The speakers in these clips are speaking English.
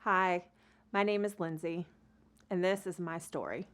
Hi, my name is Lindsay, and this is my story.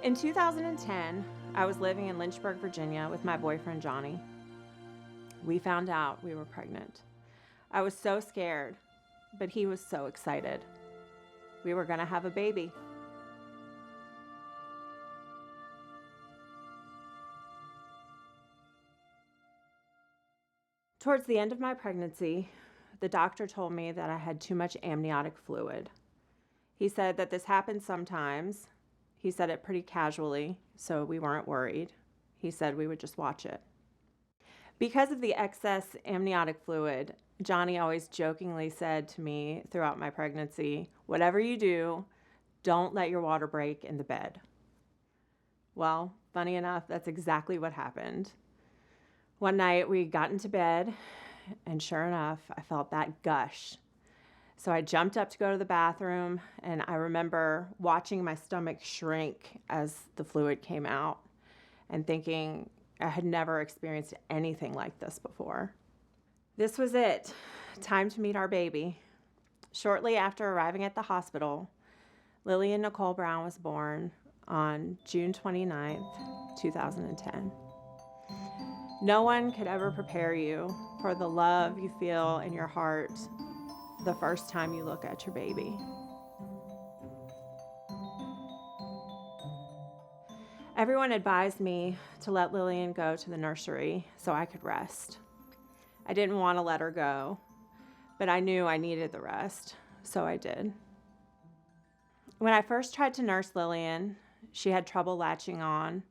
In 2010, I was living in Lynchburg, Virginia with my boyfriend Johnny. We found out we were pregnant. I was so scared, but he was so excited. We were going to have a baby. Towards the end of my pregnancy, the doctor told me that I had too much amniotic fluid. He said that this happens sometimes. He said it pretty casually, so we weren't worried. He said we would just watch it. Because of the excess amniotic fluid, Johnny always jokingly said to me throughout my pregnancy, "Whatever you do, don't let your water break in the bed." Well, funny enough, that's exactly what happened. One night we got into bed, and sure enough, I felt that gush. So I jumped up to go to the bathroom, and I remember watching my stomach shrink as the fluid came out and thinking I had never experienced anything like this before. This was it. Time to meet our baby. Shortly after arriving at the hospital, Lillian Nicole Brown was born on June 29th, 2010. No one could ever prepare you for the love you feel in your heart the first time you look at your baby. Everyone advised me to let Lillian go to the nursery so I could rest. I didn't want to let her go, but I knew I needed the rest, so I did. When I first tried to nurse Lillian, she had trouble latching on.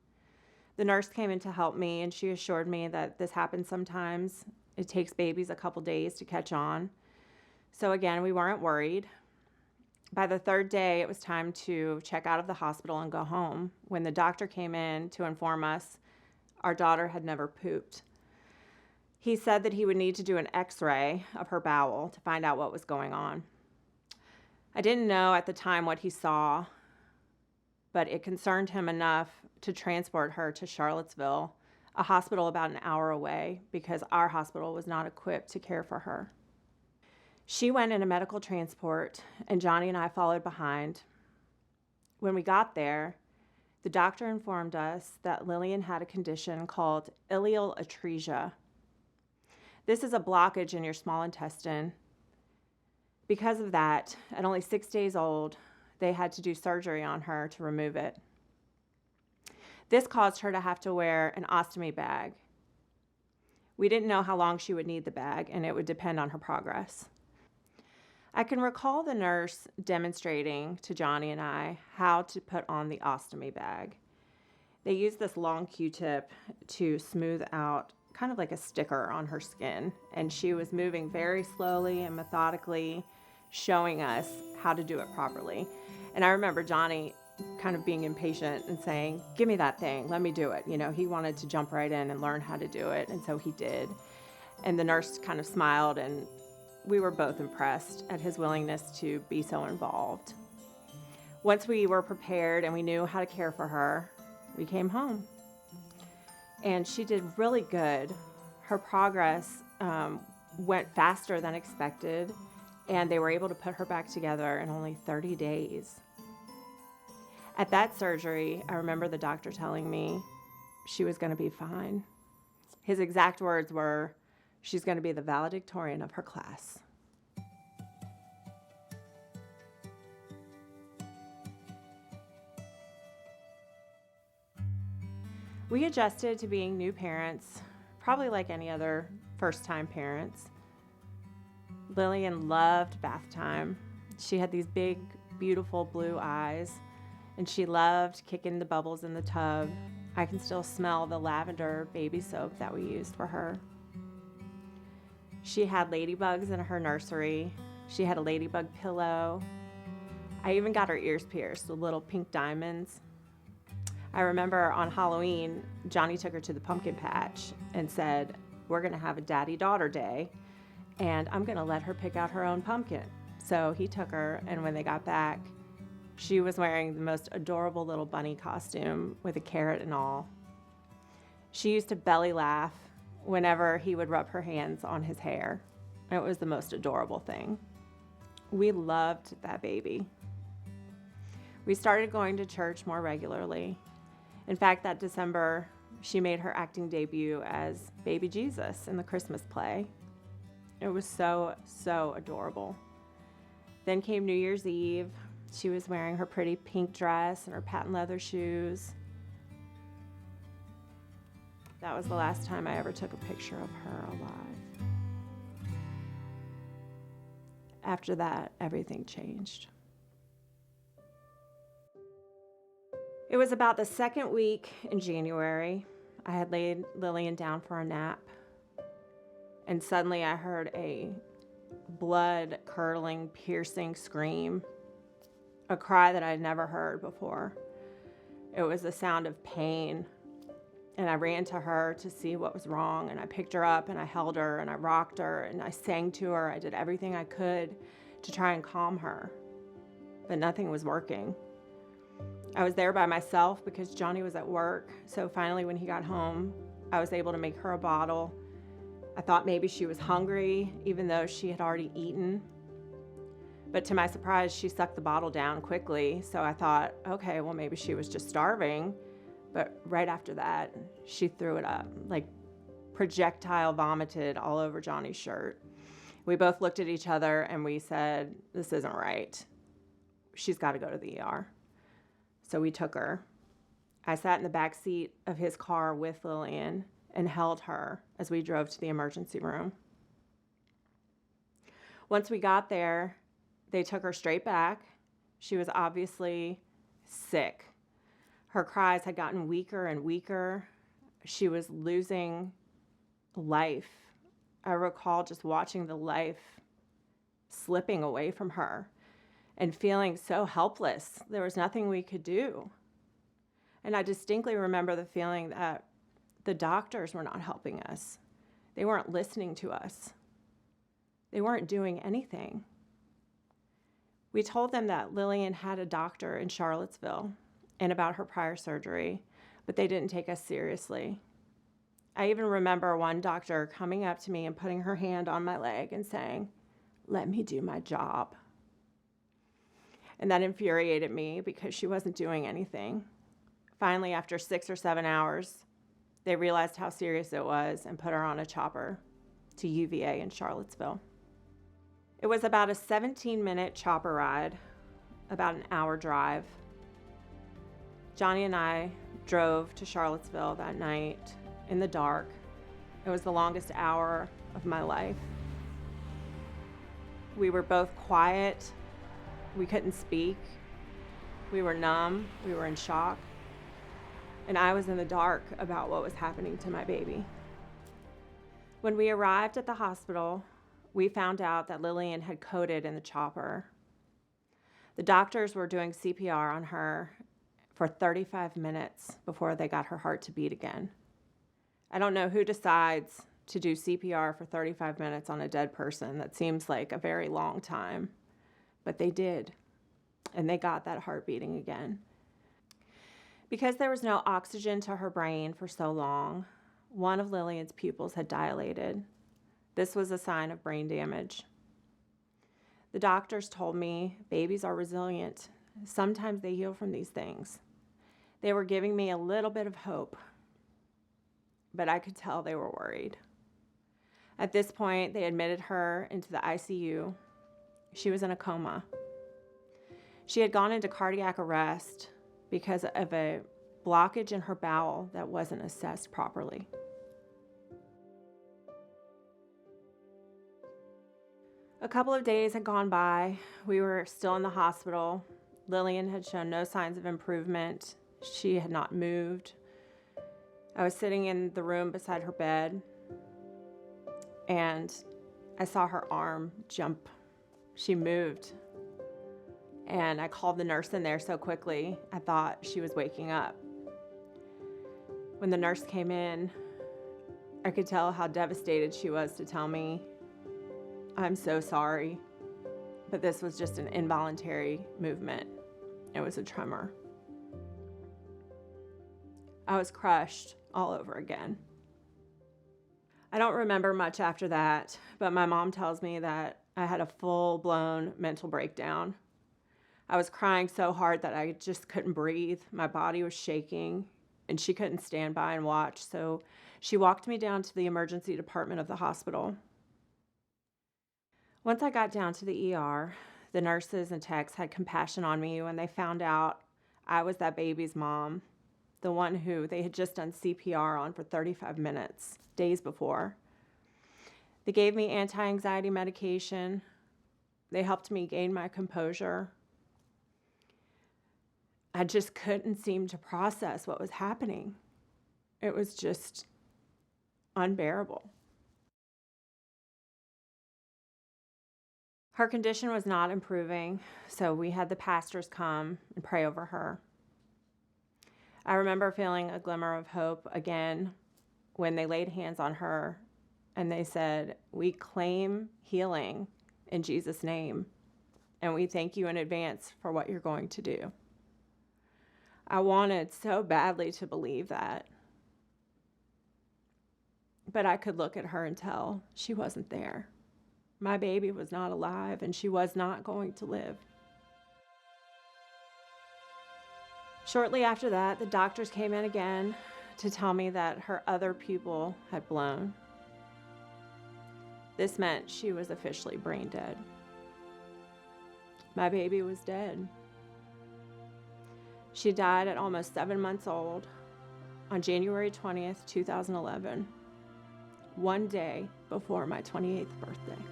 The nurse came in to help me, and she assured me that this happens sometimes. It takes babies a couple days to catch on. So again, we weren't worried. By the third day, it was time to check out of the hospital and go home when the doctor came in to inform us our daughter had never pooped. He said that he would need to do an x-ray of her bowel to find out what was going on. I didn't know at the time what he saw, but it concerned him enough to transport her to Charlottesville, a hospital about an hour away, because our hospital was not equipped to care for her. She went in a medical transport, and Johnny and I followed behind. When we got there, the doctor informed us that Lillian had a condition called ileal atresia. This is a blockage in your small intestine. Because of that, at only 6 days old, they had to do surgery on her to remove it. This caused her to have to wear an ostomy bag. We didn't know how long she would need the bag, and it would depend on her progress. I can recall the nurse demonstrating to Johnny and I how to put on the ostomy bag. They used this long Q-tip to smooth out kind of like a sticker on her skin, and she was moving very slowly and methodically, showing us how to do it properly. And I remember Johnny kind of being impatient and saying, "Give me that thing, let me do it." You know, he wanted to jump right in and learn how to do it, and so he did. And the nurse kind of smiled, and we were both impressed at his willingness to be so involved. Once we were prepared and we knew how to care for her, we came home. And she did really good. Her progress went faster than expected, and they were able to put her back together in only 30 days. At that surgery, I remember the doctor telling me she was going to be fine. His exact words were, "She's going to be the valedictorian of her class." We adjusted to being new parents, probably like any other first-time parents. Lillian loved bath time. She had these big, beautiful blue eyes, and she loved kicking the bubbles in the tub. I can still smell the lavender baby soap that we used for her. She had ladybugs in her nursery. She had a ladybug pillow. I even got her ears pierced with little pink diamonds. I remember on Halloween, Johnny took her to the pumpkin patch and said, "We're going to have a daddy-daughter day, and I'm going to let her pick out her own pumpkin." So he took her, and when they got back, she was wearing the most adorable little bunny costume with a carrot and all. She used to belly laugh whenever he would rub her hands on his hair. It was the most adorable thing. We loved that baby. We started going to church more regularly. In fact, that December, she made her acting debut as Baby Jesus in the Christmas play. It was so, so adorable. Then came New Year's Eve. She was wearing her pretty pink dress and her patent leather shoes. That was the last time I ever took a picture of her alive. After that, everything changed. It was about the second week in January. I had laid Lillian down for a nap, and suddenly I heard a blood-curdling, piercing scream, a cry that I'd never heard before. It was the sound of pain, and I ran to her to see what was wrong, and I picked her up, and I held her, and I rocked her, and I sang to her. I did everything I could to try and calm her, but nothing was working. I was there by myself because Johnny was at work, so finally when he got home, I was able to make her a bottle. I thought maybe she was hungry, even though she had already eaten. But to my surprise, she sucked the bottle down quickly, so I thought, okay, well maybe she was just starving. But right after that, she threw it up, like projectile vomited all over Johnny's shirt. We both looked at each other and we said, this isn't right. She's got to go to the ER. So we took her. I sat in the back seat of his car with Lillian and held her as we drove to the emergency room. Once we got there, they took her straight back. She was obviously sick. Her cries had gotten weaker and weaker. She was losing life. I recall just watching the life slipping away from her and feeling so helpless. There was nothing we could do. And I distinctly remember the feeling that the doctors were not helping us. They weren't listening to us. They weren't doing anything. We told them that Lillian had a doctor in Charlottesville and about her prior surgery, but they didn't take us seriously. I even remember one doctor coming up to me and putting her hand on my leg and saying, "Let me do my job." And that infuriated me because she wasn't doing anything. Finally, after 6 or 7 hours, they realized how serious it was and put her on a chopper to UVA in Charlottesville. It was about a 17-minute chopper ride, about an hour drive. Johnny and I drove to Charlottesville that night in the dark. It was the longest hour of my life. We were both quiet. We couldn't speak. We were numb. We were in shock. And I was in the dark about what was happening to my baby. When we arrived at the hospital, we found out that Lillian had coded in the chopper. The doctors were doing CPR on her for 35 minutes before they got her heart to beat again. I don't know who decides to do CPR for 35 minutes on a dead person. That seems like a very long time, but they did, and they got that heart beating again. Because there was no oxygen to her brain for so long, one of Lillian's pupils had dilated. This was a sign of brain damage. The doctors told me babies are resilient. Sometimes they heal from these things. They were giving me a little bit of hope, but I could tell they were worried. At this point, they admitted her into the ICU. She was in a coma. She had gone into cardiac arrest because of a blockage in her bowel that wasn't assessed properly. A couple of days had gone by. We were still in the hospital. Lillian had shown no signs of improvement. She had not moved. I was sitting in the room beside her bed, and I saw her arm jump She moved. And I called the nurse in there so quickly, I thought she was waking up. When the nurse came in, I could tell how devastated she was to tell me, "I'm so sorry, but this was just an involuntary movement. It was a tremor." I was crushed all over again. I don't remember much after that, but my mom tells me that I had a full-blown mental breakdown. I was crying so hard that I just couldn't breathe. My body was shaking, and she couldn't stand by and watch, so she walked me down to the emergency department of the hospital. Once I got down to the ER, the nurses and techs had compassion on me when they found out I was that baby's mom, the one who they had just done CPR on for 35 minutes, days before. They gave me anti-anxiety medication. They helped me gain my composure. I just couldn't seem to process what was happening. It was just unbearable. Her condition was not improving, so we had the pastors come and pray over her. I remember feeling a glimmer of hope again when they laid hands on her and they said, "We claim healing in Jesus' name, and we thank you in advance for what you're going to do." I wanted so badly to believe that, but I could look at her and tell she wasn't there. My baby was not alive, and she was not going to live. Shortly after that, the doctors came in again to tell me that her other pupil had blown. This meant she was officially brain dead. My baby was dead. She died at almost 7 months old on January 20th, 2011, one day before my 28th birthday.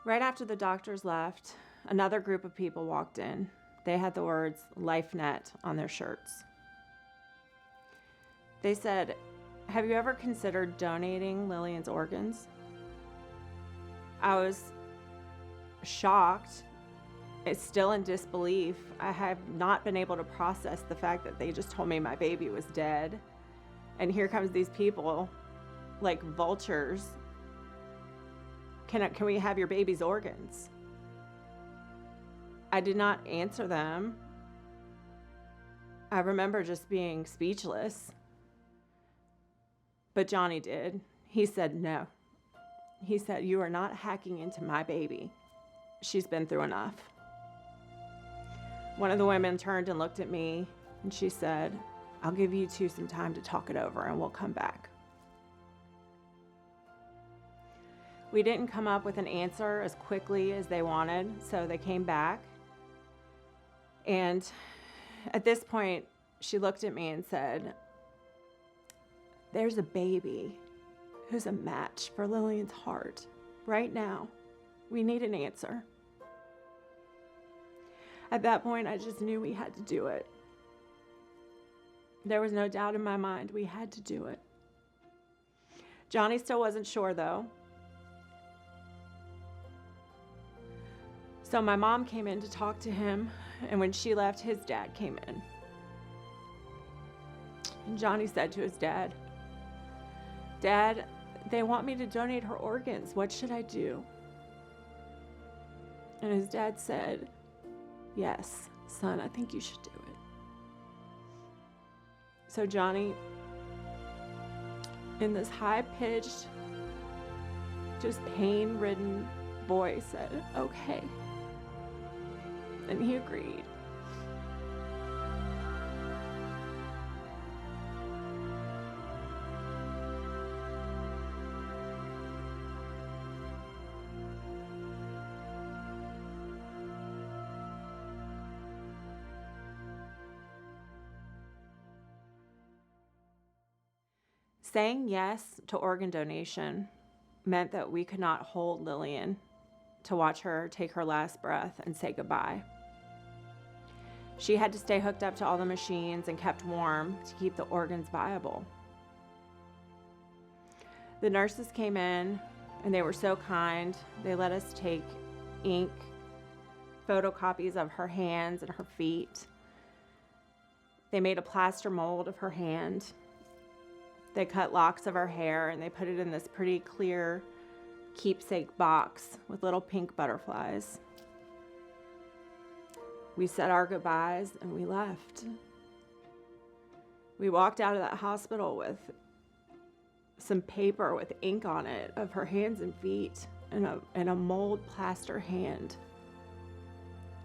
Right after the doctors left, another group of people walked in. They had the words LifeNet on their shirts. They said, "Have you ever considered donating Lillian's organs?" I was shocked. It's still in disbelief. I have not been able to process the fact that they just told me my baby was dead. And here comes these people like vultures. Can we have your baby's organs? I did not answer them. I remember just being speechless. But Johnny did. He said no. He said, "You are not hacking into my baby. She's been through enough." One of the women turned and looked at me, and she said, "I'll give you two some time to talk it over, and we'll come back." We didn't come up with an answer as quickly as they wanted, so they came back. And at this point, she looked at me and said, "There's a baby who's a match for Lillian's heart right now. We need an answer." At that point, I just knew we had to do it. There was no doubt in my mind we had to do it. Johnny still wasn't sure, though. So my mom came in to talk to him, and when she left, his dad came in. And Johnny said to his dad, "Dad, they want me to donate her organs. What should I do?" And his dad said, "Yes, son, I think you should do it." So Johnny, in this high-pitched, just pain-ridden voice, said, "Okay." And he agreed. Saying yes to organ donation meant that we could not hold Lillian to watch her take her last breath and say goodbye. She had to stay hooked up to all the machines and kept warm to keep the organs viable. The nurses came in and they were so kind. They let us take ink, photocopies of her hands and her feet. They made a plaster mold of her hand. They cut locks of her hair and they put it in this pretty clear keepsake box with little pink butterflies. We said our goodbyes and we left. We walked out of that hospital with some paper with ink on it of her hands and feet and a mold plaster hand.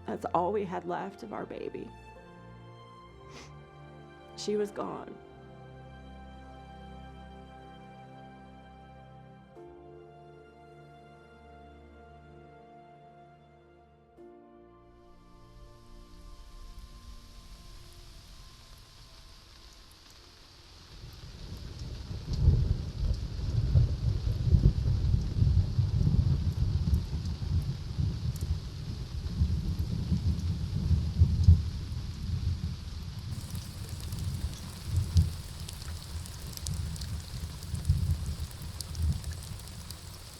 That's all we had left of our baby. She was gone.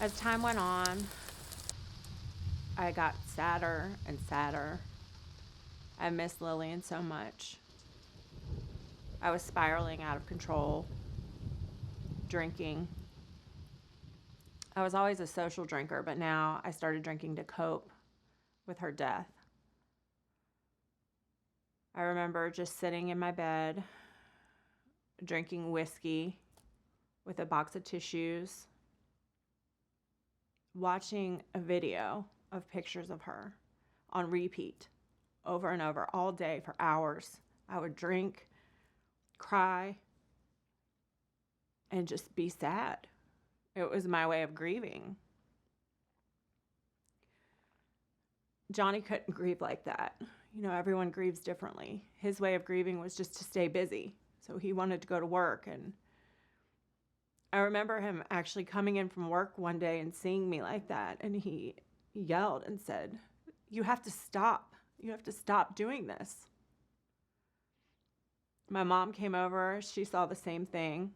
As time went on, I got sadder and sadder. I missed Lillian so much. I was spiraling out of control, drinking. I was always a social drinker, but now I started drinking to cope with her death. I remember just sitting in my bed, drinking whiskey with a box of tissues, watching a video of pictures of her on repeat over and over all day for hours. I would drink, cry, and just be sad. It was my way of grieving. Johnny couldn't grieve like that. You know, everyone grieves differently. His way of grieving was just to stay busy. So he wanted to go to work. And I remember him actually coming in from work one day and seeing me like that. And he yelled and said, "You have to stop. You have to stop doing this." My mom came over. She saw the same thing.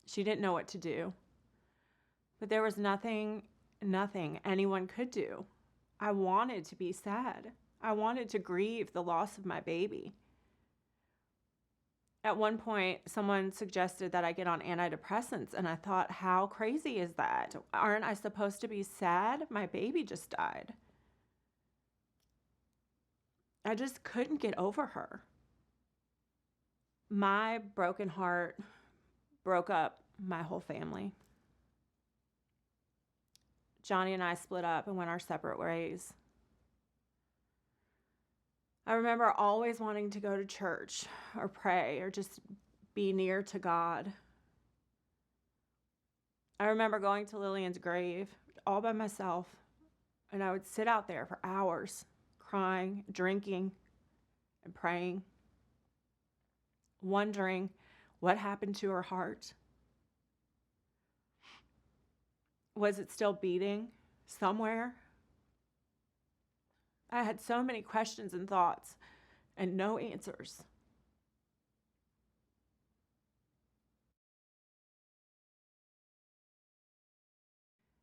She didn't know what to do. But there was nothing anyone could do. I wanted to be sad. I wanted to grieve the loss of my baby. At one point, someone suggested that I get on antidepressants, and I thought, how crazy is that? Aren't I supposed to be sad? My baby just died. I just couldn't get over her. My broken heart broke up my whole family. Johnny and I split up and went our separate ways. I remember always wanting to go to church or pray or just be near to God. I remember going to Lillian's grave all by myself, and I would sit out there for hours, crying, drinking, and praying, wondering what happened to her heart. Was it still beating somewhere? I had so many questions and thoughts and no answers.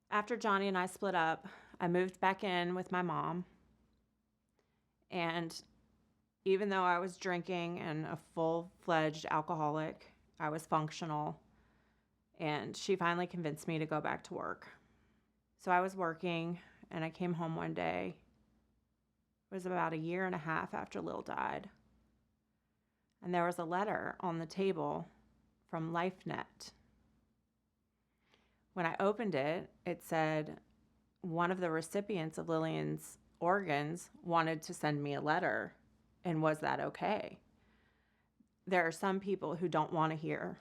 After Johnny and I split up, I moved back in with my mom. And even though I was drinking and a full-fledged alcoholic, I was functional. And she finally convinced me to go back to work. So I was working, and I came home one day. It was about 1.5 years after Lil died. And there was a letter on the table from LifeNet. When I opened it, it said one of the recipients of Lillian's organs wanted to send me a letter, and was that okay? There are some people who don't want to hear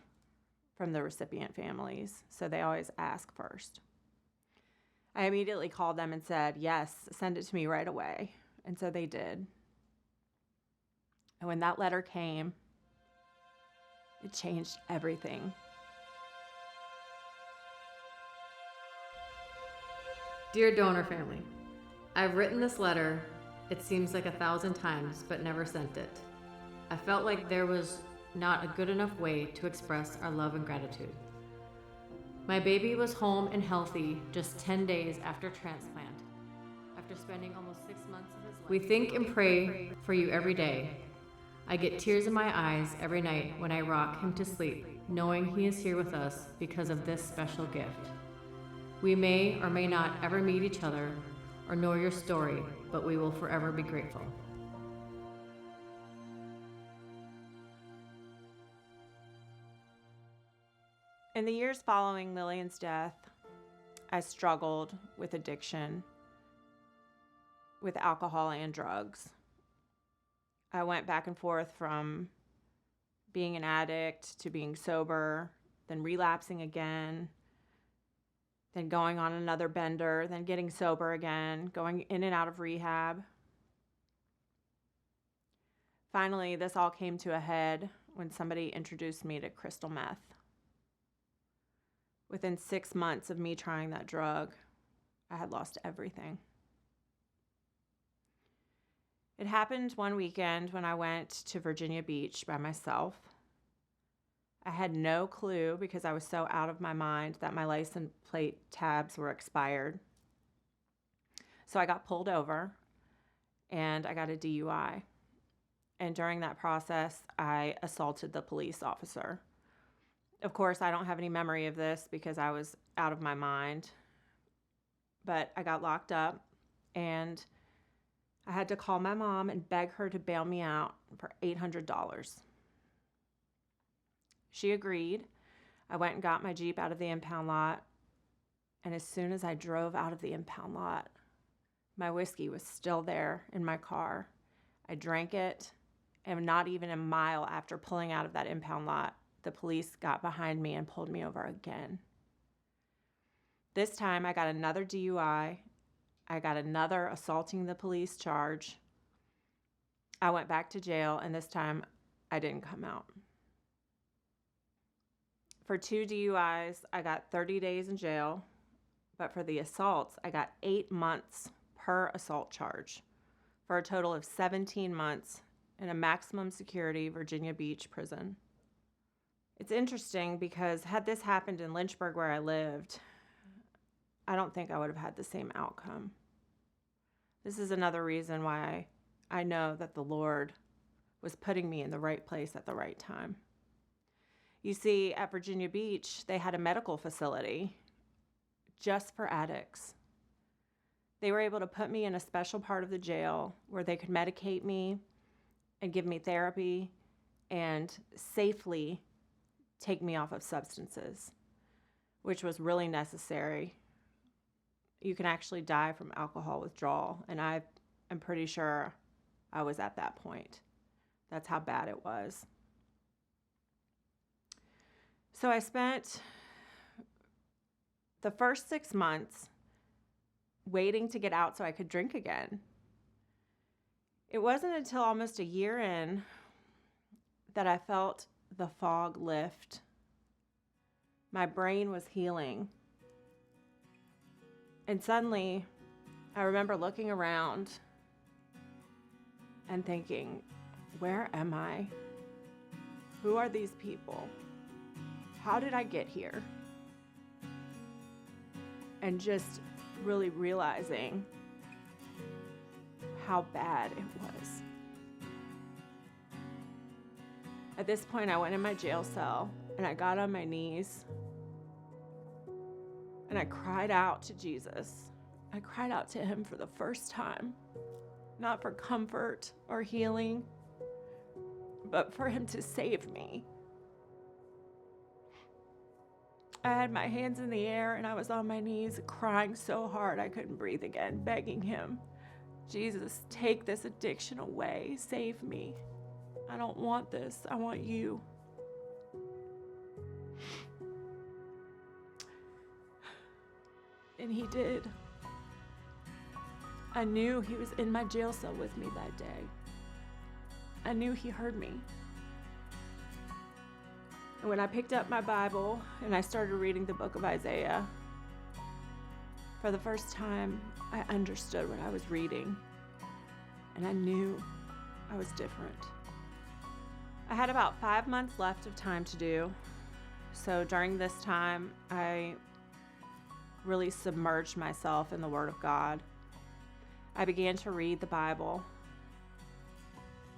from the recipient families, so they always ask first. I immediately called them and said, yes, send it to me right away. And so they did. And when that letter came, it changed everything Dear donor family, I've written this letter, it seems like 1,000 times, but never sent it. I felt like there was not a good enough way to express our love and gratitude. My baby was home and healthy just 10 days after transplant, after spending almost 6 months of his life. We think and pray for you every day. I get tears in my eyes every night when I rock him to sleep, knowing he is here with us because of this special gift. We may or may not ever meet each other or know your story, but we will forever be grateful. In the years following Lillian's death, I struggled with addiction, with alcohol and drugs. I went back and forth from being an addict to being sober, then relapsing again, then going on another bender, then getting sober again, going in and out of rehab. Finally, this all came to a head when somebody introduced me to crystal meth. Within 6 months of me trying that drug, I had lost everything. It happened one weekend when I went to Virginia Beach by myself. I had no clue because I was so out of my mind that my license plate tabs were expired. So I got pulled over and I got a DUI. And during that process, I assaulted the police officer. Of course, I don't have any memory of this because I was out of my mind. But I got locked up and I had to call my mom and beg her to bail me out for $800. She agreed. I went and got my Jeep out of the impound lot. And as soon as I drove out of the impound lot, my whiskey was still there in my car. I drank it, and not even a mile after pulling out of that impound lot, the police got behind me and pulled me over again. This time I got another DUI. I got another assaulting the police charge. I went back to jail, and this time I didn't come out. For 2 DUIs, I got 30 days in jail, but for the assaults, I got 8 months per assault charge, for a total of 17 months in a maximum security Virginia Beach prison. It's interesting because had this happened in Lynchburg where I lived, I don't think I would have had the same outcome. This is another reason why I know that the Lord was putting me in the right place at the right time. You see, at Virginia Beach, they had a medical facility just for addicts. They were able to put me in a special part of the jail where they could medicate me and give me therapy and safely take me off of substances, which was really necessary. You can actually die from alcohol withdrawal, and I'm pretty sure I was at that point. That's how bad it was. So I spent the first 6 months waiting to get out so I could drink again. It wasn't until almost a year in that I felt the fog lift. My brain was healing. And suddenly, I remember looking around and thinking, where am I? Who are these people? How did I get here? And just really realizing how bad it was. At this point, I went in my jail cell and I got on my knees and I cried out to Jesus. I cried out to him for the first time, not for comfort or healing, but for him to save me. I had my hands in the air and I was on my knees crying so hard I couldn't breathe again, begging him, Jesus, take this addiction away, save me. I don't want this, I want you. And he did. I knew he was in my jail cell with me that day. I knew he heard me. And when I picked up my Bible and I started reading the book of Isaiah, For the first time, I understood what I was reading, and I knew I was different. I had about 5 months left of time to do, so during this time, I really submerged myself in the Word of God. I began to read the Bible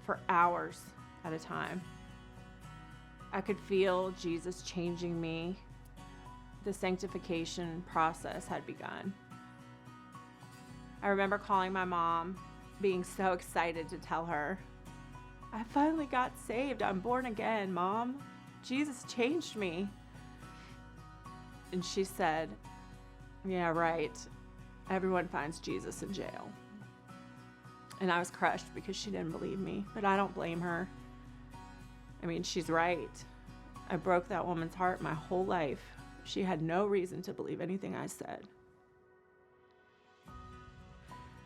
for hours at a time. I could feel Jesus changing me. The sanctification process had begun. I remember calling my mom, being so excited to tell her, I finally got saved. I'm born again, Mom. Jesus changed me. And she said, yeah, right. Everyone finds Jesus in jail. And I was crushed because she didn't believe me, but I don't blame her. I mean, she's right. I broke that woman's heart my whole life. She had no reason to believe anything I said.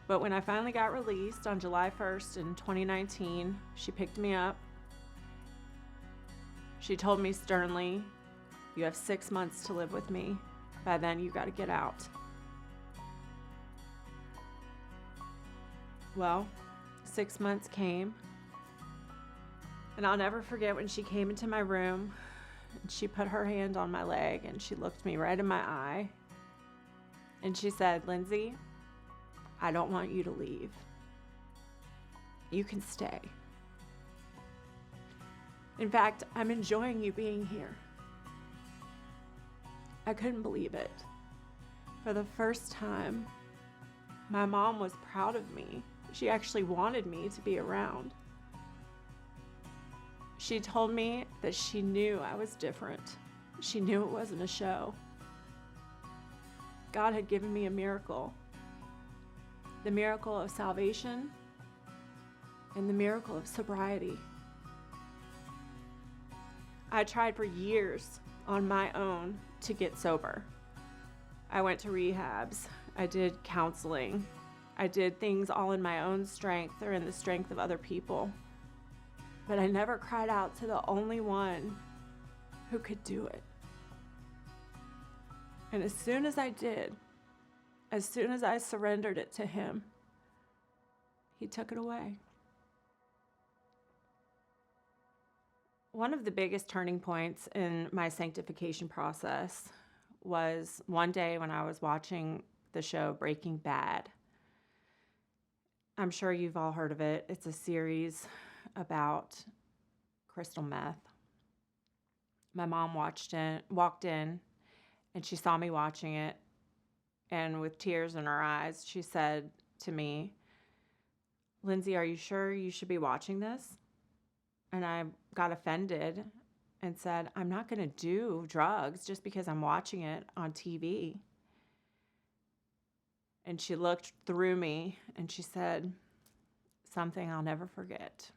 But when I finally got released on July 1st in 2019, she picked me up. She told me sternly, you have 6 months to live with me. By then, you got to get out. Well, 6 months came, and I'll never forget when she came into my room, and she put her hand on my leg, and she looked me right in my eye, and she said, Lindsay, I don't want you to leave. You can stay. In fact, I'm enjoying you being here. I couldn't believe it. For the first time, my mom was proud of me. She actually wanted me to be around. She told me that she knew I was different. She knew it wasn't a show. God had given me a miracle. The miracle of salvation and the miracle of sobriety. I tried for years on my own to get sober. I went to rehabs. I did counseling. I did things all in my own strength or in the strength of other people. But I never cried out to the only one who could do it. And as soon as I did, as soon as I surrendered it to him, he took it away. One of the biggest turning points in my sanctification process was one day when I was watching the show Breaking Bad. I'm sure you've all heard of it. It's a series about crystal meth. My mom walked in, and she saw me watching it, and with tears in her eyes, she said to me, Lindsay, are you sure you should be watching this? And I got offended and said, I'm not going to do drugs just because I'm watching it on TV. And she looked through me and she said something I'll never forget.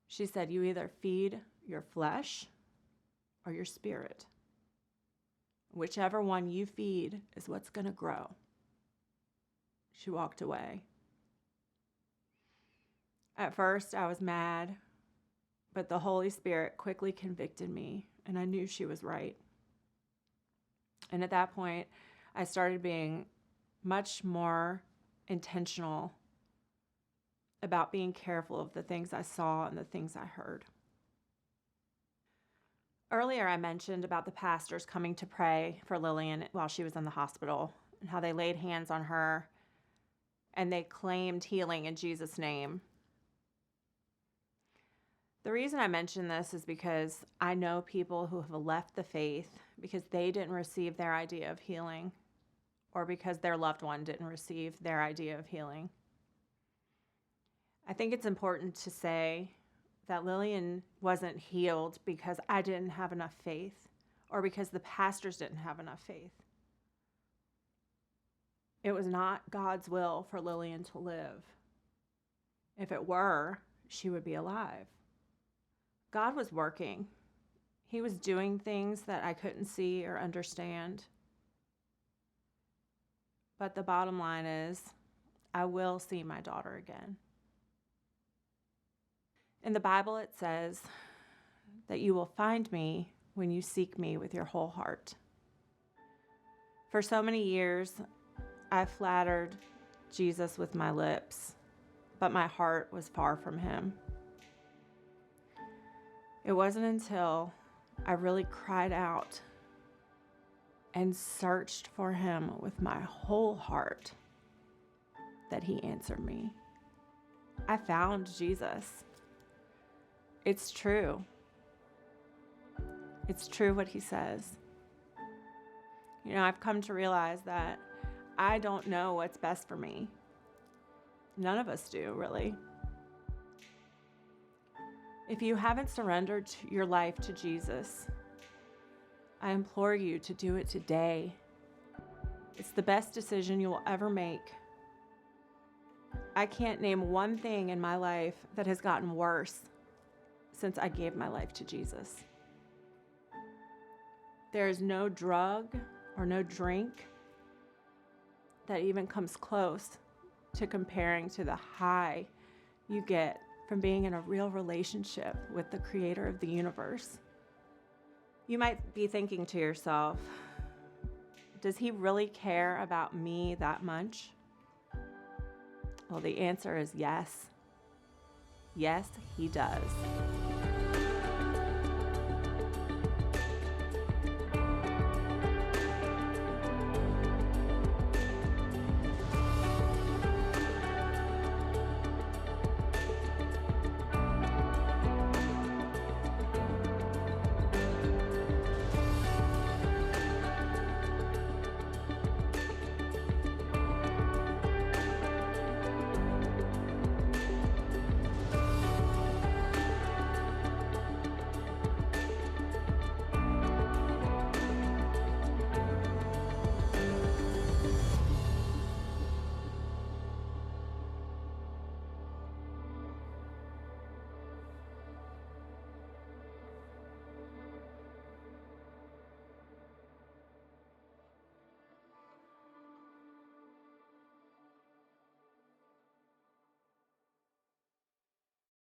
She said, you either feed your flesh or your spirit. Whichever one you feed is what's going to grow. She walked away. At first, I was mad, but the Holy Spirit quickly convicted me, and I knew she was right. And at that point, I started being much more intentional about being careful of the things I saw and the things I heard. Earlier, I mentioned about the pastors coming to pray for Lillian while she was in the hospital and how they laid hands on her and they claimed healing in Jesus' name. The reason I mention this is because I know people who have left the faith because they didn't receive their idea of healing or because their loved one didn't receive their idea of healing. I think it's important to say that Lillian wasn't healed because I didn't have enough faith or because the pastors didn't have enough faith. It was not God's will for Lillian to live. If it were, she would be alive. God was working. He was doing things that I couldn't see or understand. But the bottom line is, I will see my daughter again. In the Bible, it says that you will find me when you seek me with your whole heart. For so many years, I flattered Jesus with my lips, but my heart was far from him. It wasn't until I really cried out and searched for him with my whole heart that he answered me. I found Jesus. It's true. It's true what he says. You know, I've come to realize that I don't know what's best for me. None of us do, really. If you haven't surrendered your life to Jesus, I implore you to do it today. It's the best decision you will ever make. I can't name one thing in my life that has gotten worse since I gave my life to Jesus. There is no drug or no drink that even comes close to comparing to the high you get from being in a real relationship with the creator of the universe. You might be thinking to yourself, does he really care about me that much? Well, the answer is yes. Yes, he does.